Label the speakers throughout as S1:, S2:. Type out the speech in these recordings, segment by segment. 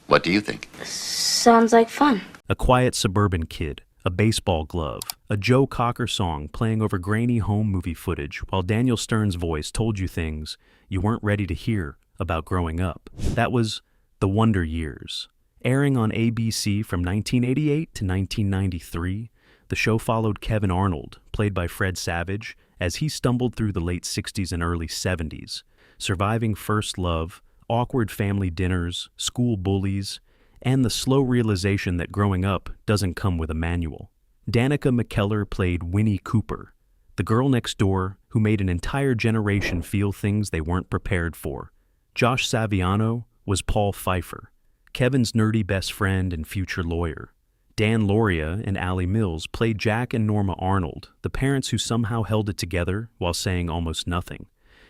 S1: What do you think?
S2: Sounds like fun.
S3: A quiet suburban kid, a baseball glove, a Joe Cocker song playing over grainy home movie footage while Daniel Stern's voice told you things you weren't ready to hear about growing up. That was The Wonder Years. Airing on ABC from 1988 to 1993, the show followed Kevin Arnold, played by Fred Savage, as he stumbled through the late 60s and early 70s, surviving first love, awkward family dinners, school bullies, and the slow realization that growing up doesn't come with a manual. Danica McKellar played Winnie Cooper, the girl next door who made an entire generation feel things they weren't prepared for. Josh Saviano was Paul Pfeiffer, Kevin's nerdy best friend and future lawyer. Dan Lauria and Allie Mills played Jack and Norma Arnold, the parents who somehow held it together while saying almost nothing.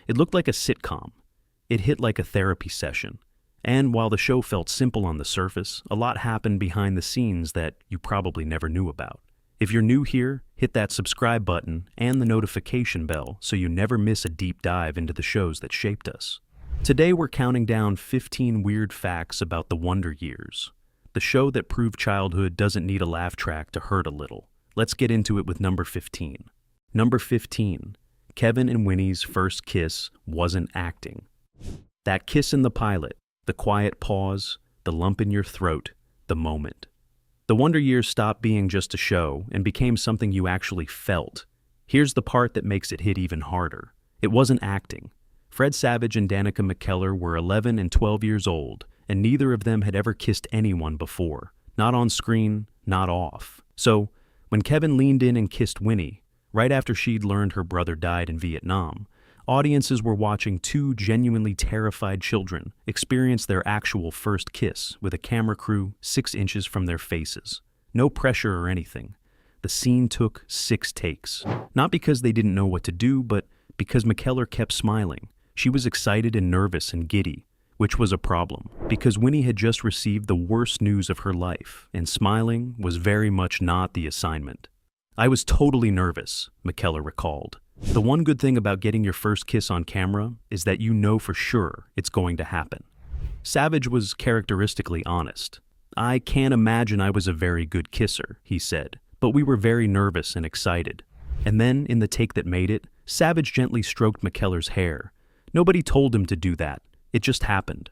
S3: It looked like a sitcom. It hit like a therapy session. And while the show felt simple on the surface, a lot happened behind the scenes that you probably never knew about. If you're new here, hit that subscribe button and the notification bell so you never miss a deep dive into the shows that shaped us. Today we're counting down 15 weird facts about the Wonder Years, the show that proved childhood doesn't need a laugh track to hurt a little. Let's get into it with number 15. Number 15. Kevin and Winnie's first kiss wasn't acting. That kiss in the pilot, the quiet pause, the lump in your throat, the moment. The Wonder Years stopped being just a show and became something you actually felt. Here's the part that makes it hit even harder. It wasn't acting. Fred Savage and Danica McKellar were 11 and 12 years old, and neither of them had ever kissed anyone before. Not on screen, not off. So, when Kevin leaned in and kissed Winnie, right after she'd learned her brother died in Vietnam, audiences were watching two genuinely terrified children experience their actual first kiss with a camera crew 6 inches from their faces. No pressure or anything. The scene took 6 takes. Not because they didn't know what to do, but because McKellar kept smiling. She was excited and nervous and giddy, which was a problem, because Winnie had just received the worst news of her life, and smiling was very much not the assignment. I was totally nervous, McKellar recalled. The one good thing about getting your first kiss on camera is that you know for sure it's going to happen. Savage was characteristically honest. I can't imagine I was a very good kisser, he said, but we were very nervous and excited. And then, in the take that made it, Savage gently stroked McKellar's hair. Nobody told him to do that. It just happened.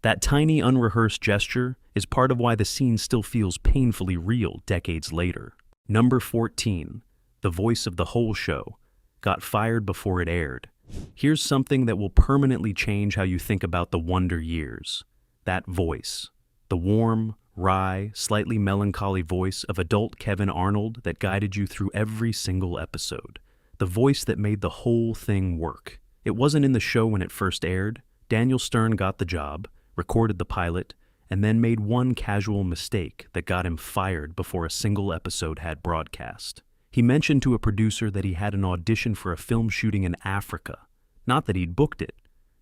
S3: That tiny, unrehearsed gesture is part of why the scene still feels painfully real decades later. Number 14. The voice of the whole show got fired before it aired. Here's something that will permanently change how you think about the Wonder Years. That voice. The warm, wry, slightly melancholy voice of adult Kevin Arnold that guided you through every single episode. The voice that made the whole thing work. It wasn't in the show when it first aired. Daniel Stern got the job, recorded the pilot, and then made one casual mistake that got him fired before a single episode had broadcast. He mentioned to a producer that he had an audition for a film shooting in Africa. Not that he'd booked it,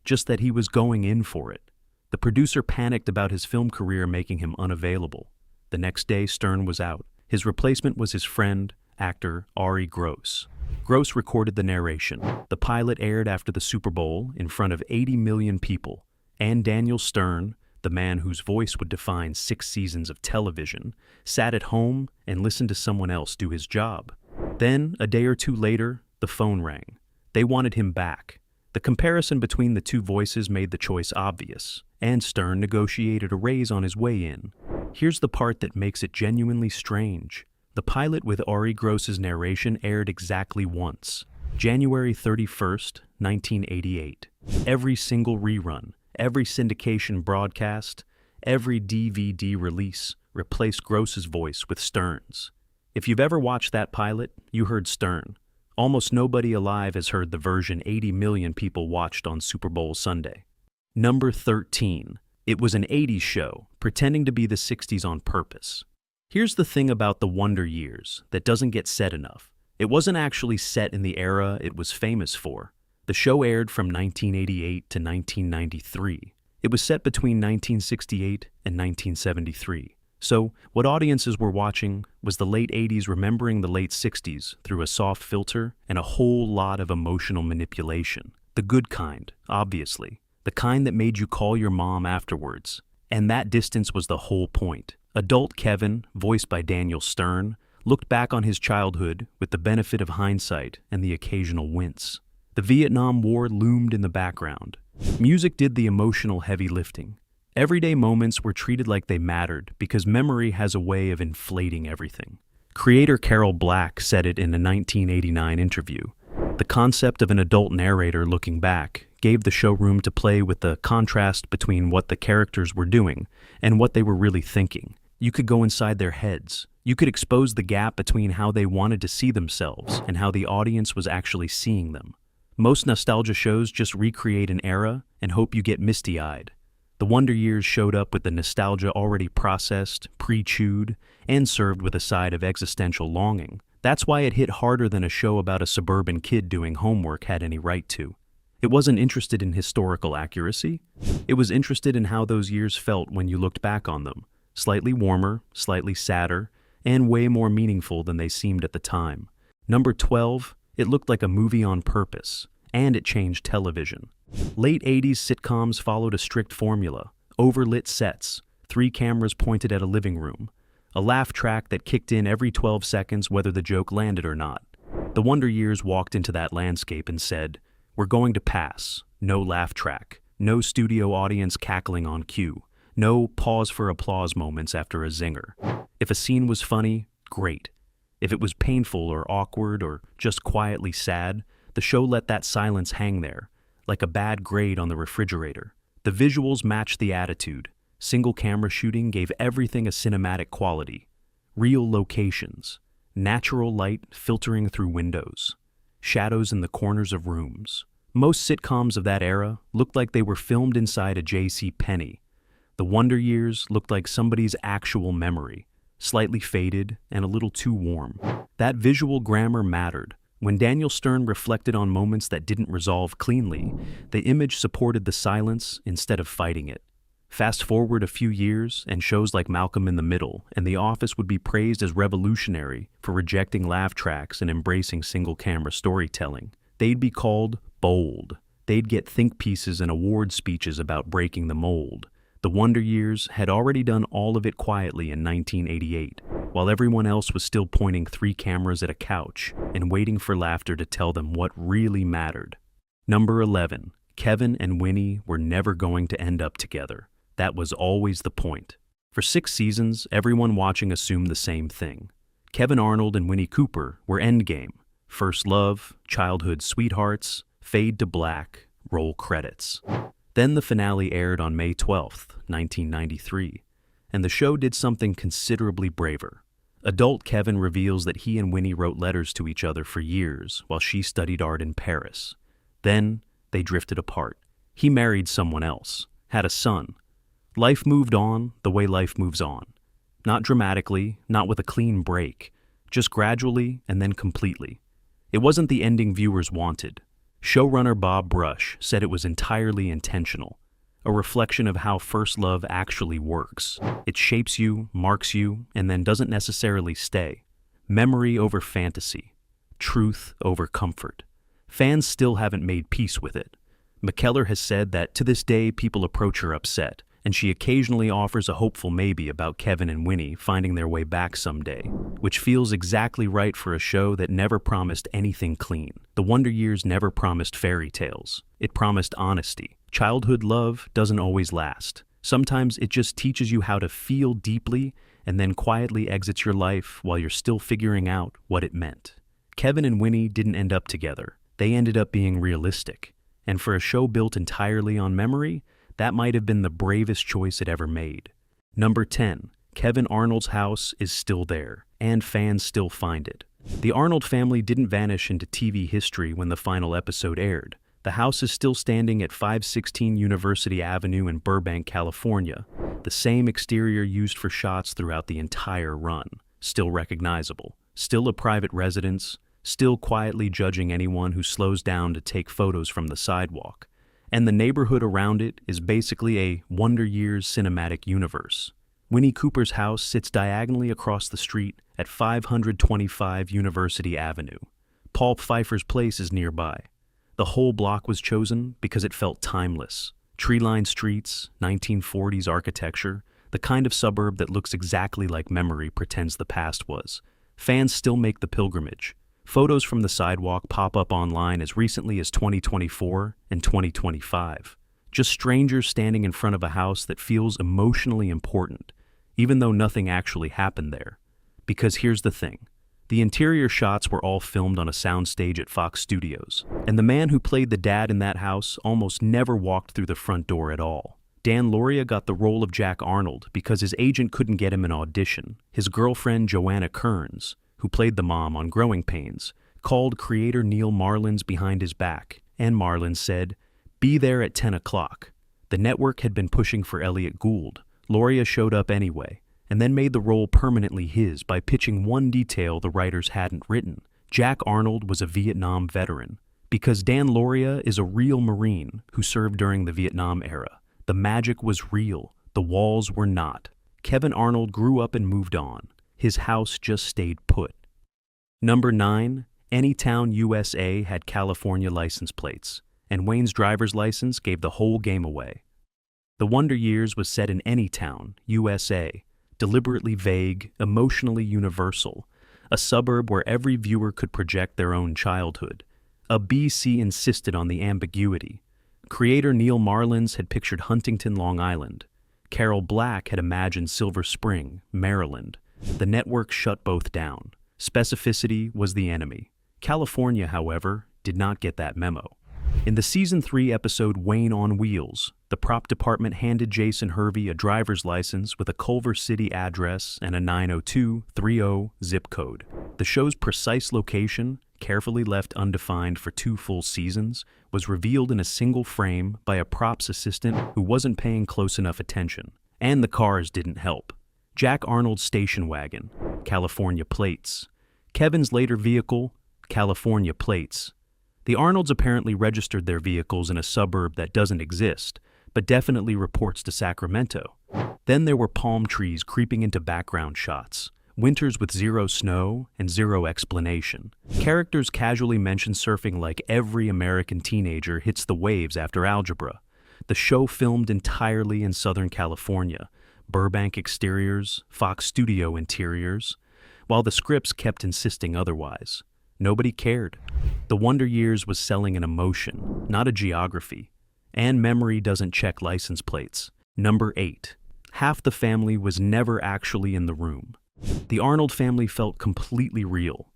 S3: just that he was going in for it. The producer panicked about his film career making him unavailable. The next day, Stern was out. His replacement was his friend, actor Ari Gross. Gross recorded the narration. The pilot aired after the Super Bowl in front of 80 million people, and Daniel Stern, the man whose voice would define 6 seasons of television, sat at home and listened to someone else do his job. Then, a day or two later, the phone rang. They wanted him back. The comparison between the two voices made the choice obvious, and Stern negotiated a raise on his way in. Here's the part that makes it genuinely strange. The pilot with Ari Gross's narration aired exactly once, January 31st, 1988. Every single rerun, every syndication broadcast, every DVD release replaced Gross's voice with Stern's. If you've ever watched that pilot, you heard Stern. Almost nobody alive has heard the version 80 million people watched on Super Bowl Sunday. Number 13. It was an 80s show, pretending to be the 60s on purpose. Here's the thing about the Wonder Years that doesn't get said enough. It wasn't actually set in the era it was famous for. The show aired from 1988 to 1993. It was set between 1968 and 1973. So, what audiences were watching was the late 80s remembering the late 60s through a soft filter and a whole lot of emotional manipulation. The good kind, obviously. The kind that made you call your mom afterwards. And that distance was the whole point. Adult Kevin, voiced by Daniel Stern, looked back on his childhood with the benefit of hindsight and the occasional wince. The Vietnam War loomed in the background. Music did the emotional heavy lifting. Everyday moments were treated like they mattered because memory has a way of inflating everything. Creator Carol Black said it in a 1989 interview. The concept of an adult narrator looking back gave the show room to play with the contrast between what the characters were doing and what they were really thinking. You could go inside their heads. You could expose the gap between how they wanted to see themselves and how the audience was actually seeing them. Most nostalgia shows just recreate an era and hope you get misty-eyed. The Wonder Years showed up with the nostalgia already processed, pre-chewed, and served with a side of existential longing. That's why it hit harder than a show about a suburban kid doing homework had any right to. It wasn't interested in historical accuracy. It was interested in how those years felt when you looked back on them. Slightly warmer, slightly sadder, and way more meaningful than they seemed at the time. Number 12, it looked like a movie on purpose, and it changed television. Late 80s sitcoms followed a strict formula: overlit sets, 3 cameras pointed at a living room, a laugh track that kicked in every 12 seconds whether the joke landed or not. The Wonder Years walked into that landscape and said, "We're going to pass. No laugh track, no studio audience cackling on cue, no pause for applause moments after a zinger. If a scene was funny, great. If it was painful or awkward or just quietly sad, the show let that silence hang there, like a bad grade on the refrigerator. The visuals matched the attitude. Single camera shooting gave everything a cinematic quality. Real locations, natural light filtering through windows, shadows in the corners of rooms. Most sitcoms of that era looked like they were filmed inside a J.C. Penney. The Wonder Years looked like somebody's actual memory, slightly faded and a little too warm. That visual grammar mattered. When Daniel Stern reflected on moments that didn't resolve cleanly, the image supported the silence instead of fighting it. Fast forward a few years, and shows like Malcolm in the Middle and The Office would be praised as revolutionary for rejecting laugh tracks and embracing single-camera storytelling. They'd be called bold. They'd get think pieces and award speeches about breaking the mold. The Wonder Years had already done all of it quietly in 1988, while everyone else was still pointing 3 cameras at a couch and waiting for laughter to tell them what really mattered. Number 11. Kevin and Winnie were never going to end up together. That was always the point. For 6 seasons, everyone watching assumed the same thing. Kevin Arnold and Winnie Cooper were endgame. First love, childhood sweethearts, fade to black, roll credits. Then the finale aired on May 12, 1993, and the show did something considerably braver. Adult Kevin reveals that he and Winnie wrote letters to each other for years while she studied art in Paris. Then they drifted apart. He married someone else, had a son. Life moved on the way life moves on. Not dramatically, not with a clean break, just gradually and then completely. It wasn't the ending viewers wanted. Showrunner Bob Brush said it was entirely intentional, a reflection of how first love actually works. It shapes you, marks you, and then doesn't necessarily stay. Memory over fantasy, truth over comfort. Fans still haven't made peace with it. McKellar has said that to this day people approach her upset, and she occasionally offers a hopeful maybe about Kevin and Winnie finding their way back someday, which feels exactly right for a show that never promised anything clean. The Wonder Years never promised fairy tales. It promised honesty. Childhood love doesn't always last. Sometimes it just teaches you how to feel deeply and then quietly exits your life while you're still figuring out what it meant. Kevin and Winnie didn't end up together. They ended up being realistic. And for a show built entirely on memory, that might have been the bravest choice it ever made. Number 10. Kevin Arnold's house is still there, and fans still find it. The Arnold family didn't vanish into TV history when the final episode aired. The house is still standing at 516 University Avenue in Burbank, California. The same exterior used for shots throughout the entire run. Still recognizable. Still a private residence. Still quietly judging anyone who slows down to take photos from the sidewalk. And the neighborhood around it is basically a Wonder Years cinematic universe. Winnie Cooper's house sits diagonally across the street at 525 University Avenue. Paul Pfeiffer's place is nearby. The whole block was chosen because it felt timeless, Tree-lined streets, 1940s architecture, the kind of suburb that looks exactly like memory pretends the past was. Fans still make the pilgrimage. Photos from the sidewalk pop up online as recently as 2024 and 2025. Just strangers standing in front of a house that feels emotionally important, even though nothing actually happened there. Because here's the thing. The interior shots were all filmed on a soundstage at Fox Studios, and the man who played the dad in that house almost never walked through the front door at all. Dan Lauria got the role of Jack Arnold because his agent couldn't get him an audition. His girlfriend Joanna Kearns, who played the mom on Growing Pains, called creator Neil Marlins behind his back, and Marlins said, "Be there at 10 o'clock. The network had been pushing for Elliot Gould. Lauria showed up anyway, and then made the role permanently his by pitching one detail the writers hadn't written. Jack Arnold was a Vietnam veteran. Because Dan Lauria is a real Marine who served during the Vietnam era. The magic was real, the walls were not. Kevin Arnold grew up and moved on. His house just stayed put." Number 9, Anytown, USA had California license plates, and Wayne's driver's license gave the whole game away. The Wonder Years was set in Anytown, USA, deliberately vague, emotionally universal, a suburb where every viewer could project their own childhood. A BC insisted on the ambiguity. Creator Neil Marlins had pictured Huntington, Long Island. Carol Black had imagined Silver Spring, Maryland. The network shut both down. Specificity was the enemy. California, however, did not get that memo. In the Season 3 episode Wayne on Wheels, the prop department handed Jason Hervey a driver's license with a Culver City address and a 90230 zip code. The show's precise location, carefully left undefined for 2 full seasons, was revealed in a single frame by a props assistant who wasn't paying close enough attention. And the cars didn't help. Jack Arnold's station wagon, California plates. Kevin's later vehicle, California plates. The Arnolds apparently registered their vehicles in a suburb that doesn't exist, but definitely reports to Sacramento. Then there were palm trees creeping into background shots, winters with 0 snow and 0 explanation. Characters casually mention surfing like every American teenager hits the waves after algebra. The show filmed entirely in Southern California, Burbank exteriors, Fox Studio interiors, while the scripts kept insisting otherwise. Nobody cared. The Wonder Years was selling an emotion, not a geography. And memory doesn't check license plates. Number 8. Half the family was never actually in the room. The Arnold family felt completely real.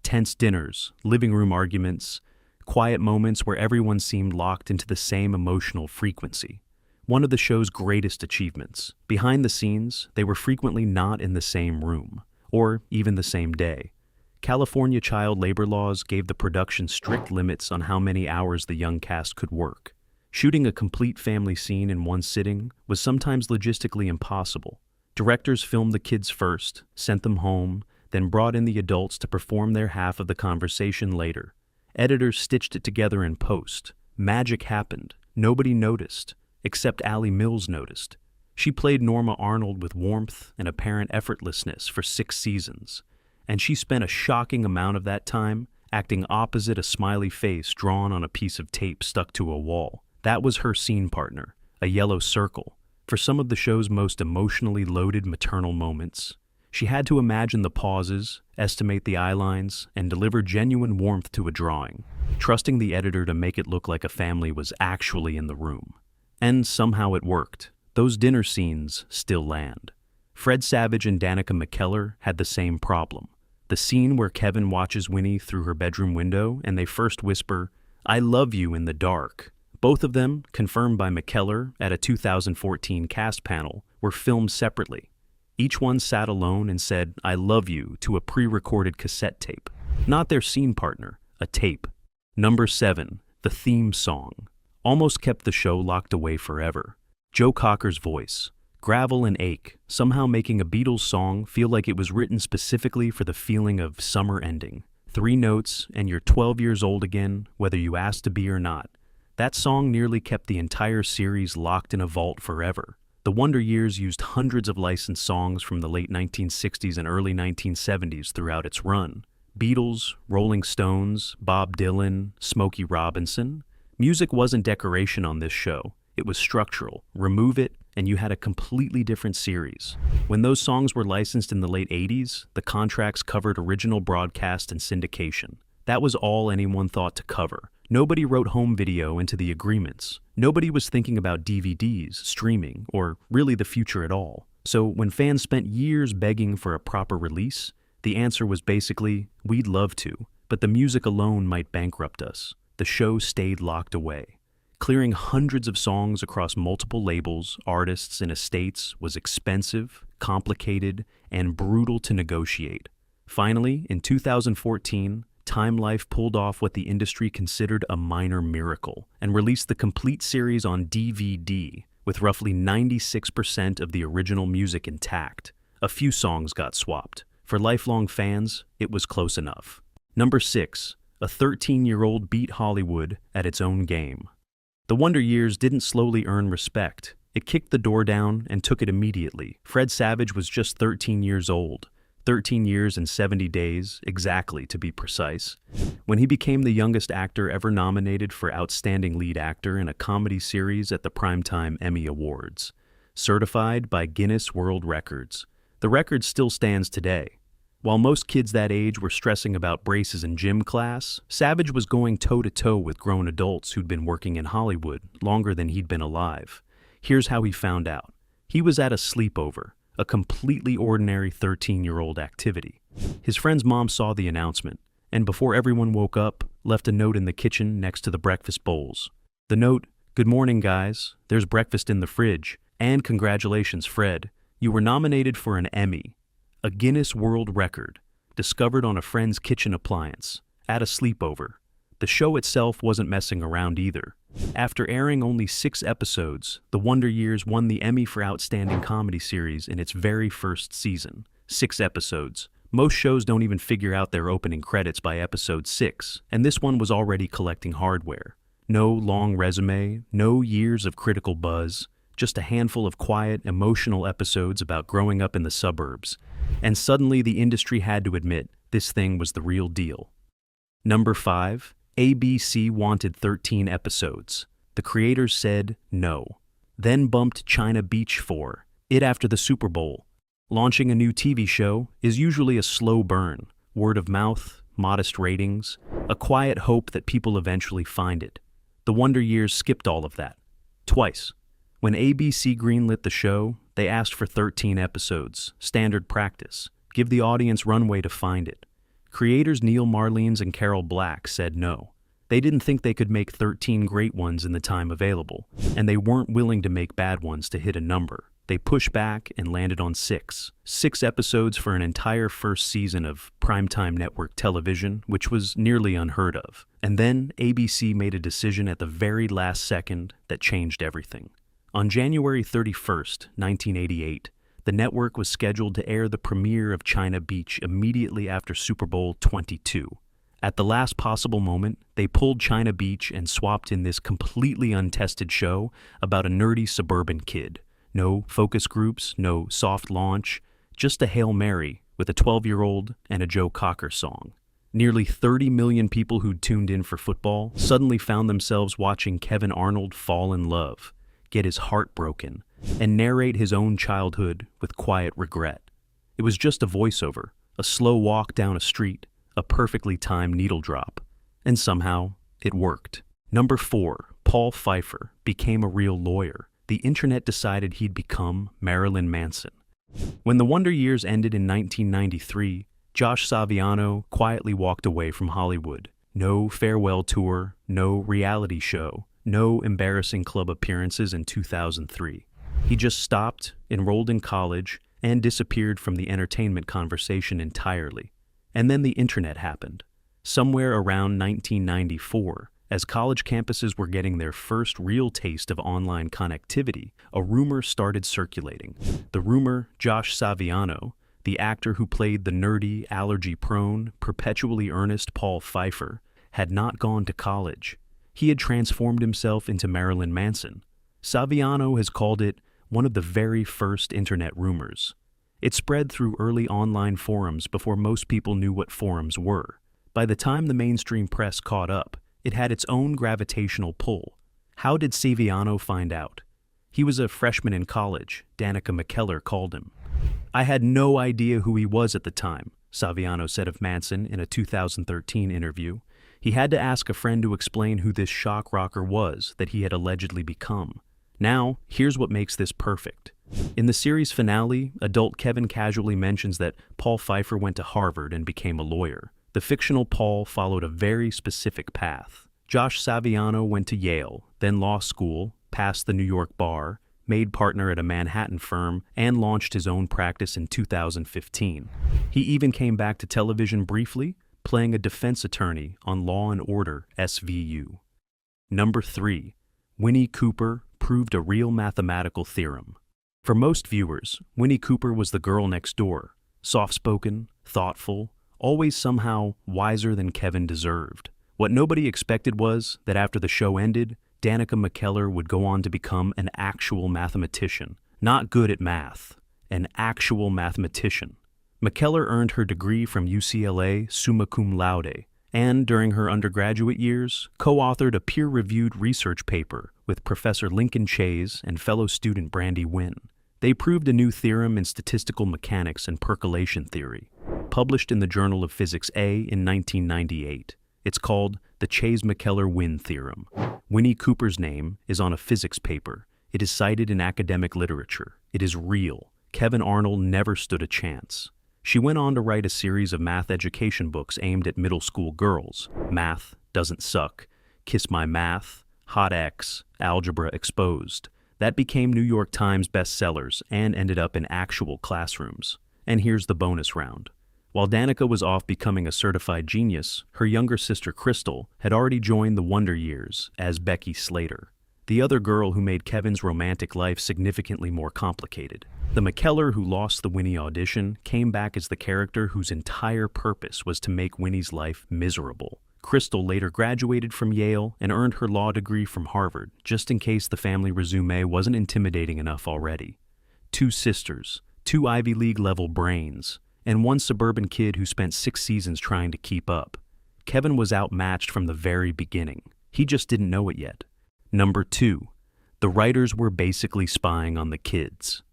S3: Tense dinners, living room arguments, quiet moments where everyone seemed locked into the same emotional frequency. One of the show's greatest achievements. Behind the scenes, they were frequently not in the same room, or even the same day. California child labor laws gave the production strict limits on how many hours the young cast could work. Shooting a complete family scene in one sitting was sometimes logistically impossible. Directors filmed the kids first, sent them home, then brought in the adults to perform their half of the conversation later. Editors stitched it together in post. Magic happened. Nobody noticed, except Allie Mills noticed. She played Norma Arnold with warmth and apparent effortlessness for 6 seasons. And she spent a shocking amount of that time acting opposite a smiley face drawn on a piece of tape stuck to a wall. That was her scene partner, a yellow circle. For some of the show's most emotionally loaded maternal moments, she had to imagine the pauses, estimate the eye lines, and deliver genuine warmth to a drawing, trusting the editor to make it look like a family was actually in the room. And somehow it worked. Those dinner scenes still land. Fred Savage and Danica McKellar had the same problem. The scene where Kevin watches Winnie through her bedroom window and they first whisper, "I love you," in the dark. Both of them, confirmed by McKellar at a 2014 cast panel, were filmed separately. Each one sat alone and said, "I love you," to a pre-recorded cassette tape. Not their scene partner, a tape. Number 7, the theme song. Almost kept the show locked away forever. Joe Cocker's voice. Gravel and ache, somehow making a Beatles song feel like it was written specifically for the feeling of summer ending. 3 notes, and you're 12 years old again, whether you asked to be or not. That song nearly kept the entire series locked in a vault forever. The Wonder Years used hundreds of licensed songs from the late 1960s and early 1970s throughout its run. Beatles, Rolling Stones, Bob Dylan, Smokey Robinson. Music wasn't decoration on this show. It was structural. Remove it, and you had a completely different series. When those songs were licensed in the late 80s, the contracts covered original broadcast and syndication. That was all anyone thought to cover. Nobody wrote home video into the agreements. Nobody was thinking about DVDs, streaming, or really the future at all. So when fans spent years begging for a proper release, the answer was basically, we'd love to, but the music alone might bankrupt us. The show stayed locked away. Clearing hundreds of songs across multiple labels, artists, and estates was expensive, complicated, and brutal to negotiate. Finally, in 2014, Time Life pulled off what the industry considered a minor miracle and released the complete series on DVD, with roughly 96% of the original music intact. A few songs got swapped. For lifelong fans, it was close enough. Number 6. A 13-year-old beat Hollywood at its own game. The Wonder Years didn't slowly earn respect. It kicked the door down and took it immediately. Fred Savage was just 13 years old. 13 years and 70 days, exactly to be precise, when he became the youngest actor ever nominated for Outstanding Lead Actor in a Comedy Series at the Primetime Emmy Awards, certified by Guinness World Records. The record still stands today. While most kids that age were stressing about braces in gym class, Savage was going toe-to-toe with grown adults who'd been working in Hollywood longer than he'd been alive. Here's how he found out. He was at a sleepover, a completely ordinary 13-year-old activity. His friend's mom saw the announcement, and before everyone woke up, left a note in the kitchen next to the breakfast bowls. The note, "Good morning, guys. There's breakfast in the fridge. And congratulations, Fred. You were nominated for an Emmy, a Guinness World Record, discovered on a friend's kitchen appliance, at a sleepover." The show itself wasn't messing around either. After airing only 6 episodes, The Wonder Years won the Emmy for Outstanding Comedy Series in its very first season. 6 episodes. Most shows don't even figure out their opening credits by episode 6, and this one was already collecting hardware. No long resume, no years of critical buzz, just a handful of quiet, emotional episodes about growing up in the suburbs. And suddenly the industry had to admit this thing was the real deal. Number 5. ABC wanted 13 episodes. The creators said no. Then bumped China Beach for it after the Super Bowl. Launching a new TV show is usually a slow burn, word of mouth, modest ratings, a quiet hope that people eventually find it. The Wonder Years skipped all of that. Twice. When ABC greenlit the show, they asked for 13 episodes, standard practice. Give the audience runway to find it. Creators Neil Marlene and Carol Black said no. They didn't think they could make 13 great ones in the time available, and they weren't willing to make bad ones to hit a number. They pushed back and landed on 6. 6 episodes for an entire first season of primetime network television, which was nearly unheard of. And then ABC made a decision at the very last second that changed everything. On January 31st, 1988, the network was scheduled to air the premiere of China Beach immediately after Super Bowl 22. At the last possible moment, they pulled China Beach and swapped in this completely untested show about a nerdy suburban kid. No focus groups, no soft launch, just a Hail Mary with a 12-year-old and a Joe Cocker song. Nearly 30 million people who'd tuned in for football suddenly found themselves watching Kevin Arnold fall in love, get his heart broken, and narrate his own childhood with quiet regret. It was just a voiceover, a slow walk down a street, a perfectly timed needle drop. And somehow, it worked. Number 4, Paul Pfeiffer became a real lawyer. The internet decided he'd become Marilyn Manson. When The Wonder Years ended in 1993, Josh Saviano quietly walked away from Hollywood. No farewell tour, no reality show, no embarrassing club appearances in 2003. He just stopped, enrolled in college, and disappeared from the entertainment conversation entirely. And then the internet happened. Somewhere around 1994, as college campuses were getting their first real taste of online connectivity, a rumor started circulating. The rumor Josh Saviano, the actor who played the nerdy, allergy-prone, perpetually earnest Paul Pfeiffer, had not gone to college. He had transformed himself into Marilyn Manson. Saviano has called it one of the very first internet rumors. It spread through early online forums before most people knew what forums were. By the time the mainstream press caught up, it had its own gravitational pull. How did Saviano find out? He was a freshman in college, Danica McKellar called him. I had no idea who he was at the time, Saviano said of Manson in a 2013 interview. He had to ask a friend to explain who this shock rocker was that he had allegedly become. Now, here's what makes this perfect. In the series finale, adult Kevin casually mentions that Paul Pfeiffer went to Harvard and became a lawyer. The fictional Paul followed a very specific path. Josh Saviano went to Yale, then law school, passed the New York bar, made partner at a Manhattan firm, and launched his own practice in 2015. He even came back to television briefly, playing a defense attorney on Law and Order SVU. Number 3. Winnie Cooper proved a real mathematical theorem. For most viewers, Winnie Cooper was the girl next door, soft-spoken, thoughtful, always somehow wiser than Kevin deserved. What nobody expected was that after the show ended, Danica McKellar would go on to become an actual mathematician. Not good at math, an actual mathematician. McKellar earned her degree from UCLA summa cum laude, and during her undergraduate years, co-authored a peer-reviewed research paper with Professor Lincoln Chase and fellow student Brandy Wynn. They proved a new theorem in statistical mechanics and percolation theory, published in the Journal of Physics A in 1998. It's called the Chase-McKellar-Wynn theorem. Winnie Cooper's name is on a physics paper. It is cited in academic literature. It is real. Kevin Arnold never stood a chance. She went on to write a series of math education books aimed at middle school girls. Math Doesn't Suck, Kiss My Math, Hot X, Algebra Exposed. That became New York Times bestsellers and ended up in actual classrooms. And here's the bonus round. While Danica was off becoming a certified genius, her younger sister Crystal had already joined the Wonder Years as Becky Slater, the other girl who made Kevin's romantic life significantly more complicated. The McKellar who lost the Winnie audition came back as the character whose entire purpose was to make Winnie's life miserable. Crystal later graduated from Yale and earned her law degree from Harvard, just in case the family resume wasn't intimidating enough already. 2 sisters, 2 Ivy League-level brains, and 1 suburban kid who spent 6 seasons trying to keep up. Kevin was outmatched from the very beginning. He just didn't know it yet. Number 2. The writers were basically spying on the kids.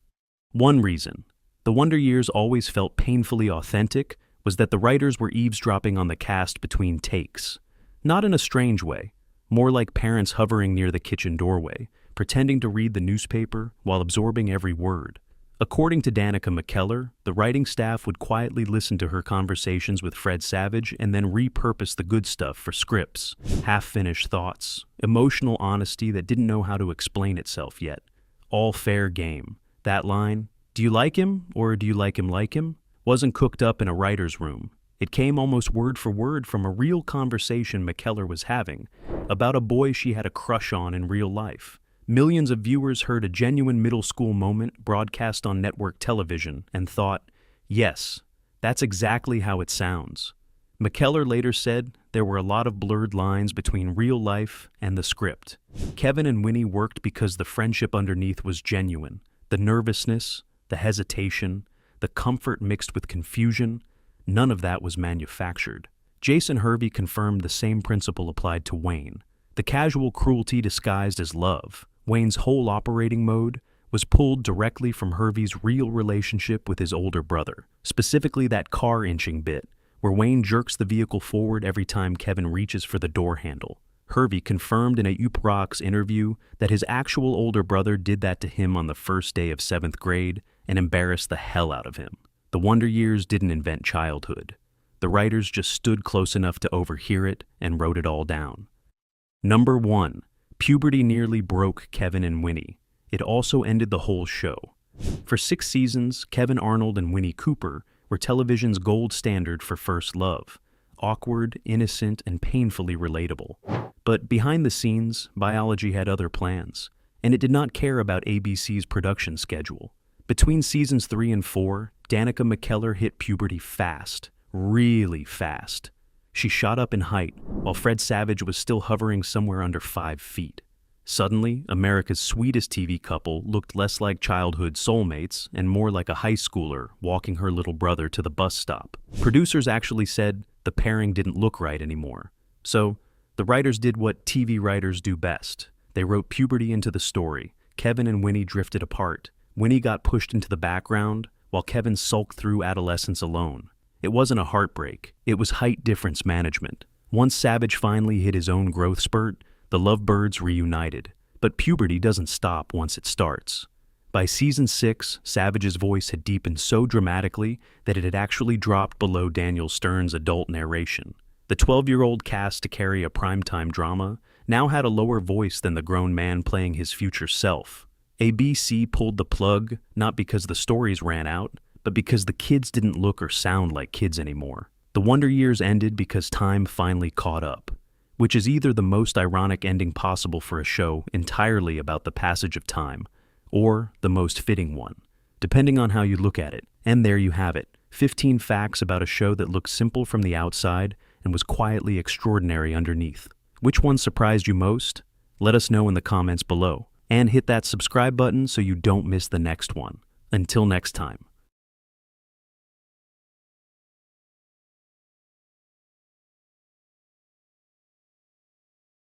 S3: One reason the Wonder Years always felt painfully authentic was that the writers were eavesdropping on the cast between takes. Not in a strange way, more like parents hovering near the kitchen doorway, pretending to read the newspaper while absorbing every word. According to Danica McKellar, the writing staff would quietly listen to her conversations with Fred Savage and then repurpose the good stuff for scripts, half-finished thoughts, emotional honesty that didn't know how to explain itself yet. All fair game. That line, "Do you like him or do you like him?" wasn't cooked up in a writer's room. It came almost word for word from a real conversation McKellar was having about a boy she had a crush on in real life. Millions of viewers heard a genuine middle school moment broadcast on network television and thought, yes, that's exactly how it sounds. McKellar later said there were a lot of blurred lines between real life and the script. Kevin and Winnie worked because the friendship underneath was genuine. The nervousness, the hesitation, the comfort mixed with confusion, none of that was manufactured. Jason Hervey confirmed the same principle applied to Wayne. The casual cruelty disguised as love, Wayne's whole operating mode, was pulled directly from Hervey's real relationship with his older brother, specifically that car inching bit, where Wayne jerks the vehicle forward every time Kevin reaches for the door handle. Hervey confirmed in a Youp Rocks interview that his actual older brother did that to him on the first day of 7th grade and embarrassed the hell out of him. The Wonder Years didn't invent childhood. The writers just stood close enough to overhear it and wrote it all down. Number 1. Puberty nearly broke Kevin and Winnie. It also ended the whole show. For 6 seasons, Kevin Arnold and Winnie Cooper were television's gold standard for first love. Awkward, innocent, and painfully relatable. But behind the scenes, biology had other plans, and it did not care about ABC's production schedule. Between seasons 3 and 4, Danica McKellar hit puberty fast, really fast. She shot up in height, while Fred Savage was still hovering somewhere under 5 feet. Suddenly, America's sweetest TV couple looked less like childhood soulmates and more like a high schooler walking her little brother to the bus stop. Producers actually said the pairing didn't look right anymore. So, the writers did what TV writers do best. They wrote puberty into the story. Kevin and Winnie drifted apart. Winnie got pushed into the background, while Kevin sulked through adolescence alone. It wasn't a heartbreak. It was height difference management. Once Savage finally hit his own growth spurt, the lovebirds reunited. But puberty doesn't stop once it starts. By season 6, Savage's voice had deepened so dramatically that it had actually dropped below Daniel Stern's adult narration. The 12-year-old cast to carry a primetime drama now had a lower voice than the grown man playing his future self. ABC pulled the plug not because the stories ran out, but because the kids didn't look or sound like kids anymore. The Wonder Years ended because time finally caught up, which is either the most ironic ending possible for a show entirely about the passage of time, or the most fitting one, depending on how you look at it. And there you have it, 15 facts about a show that looked simple from the outside and was quietly extraordinary underneath. Which one surprised you most? Let us know in the comments below. And hit that subscribe button so you don't miss the next one. Until next time.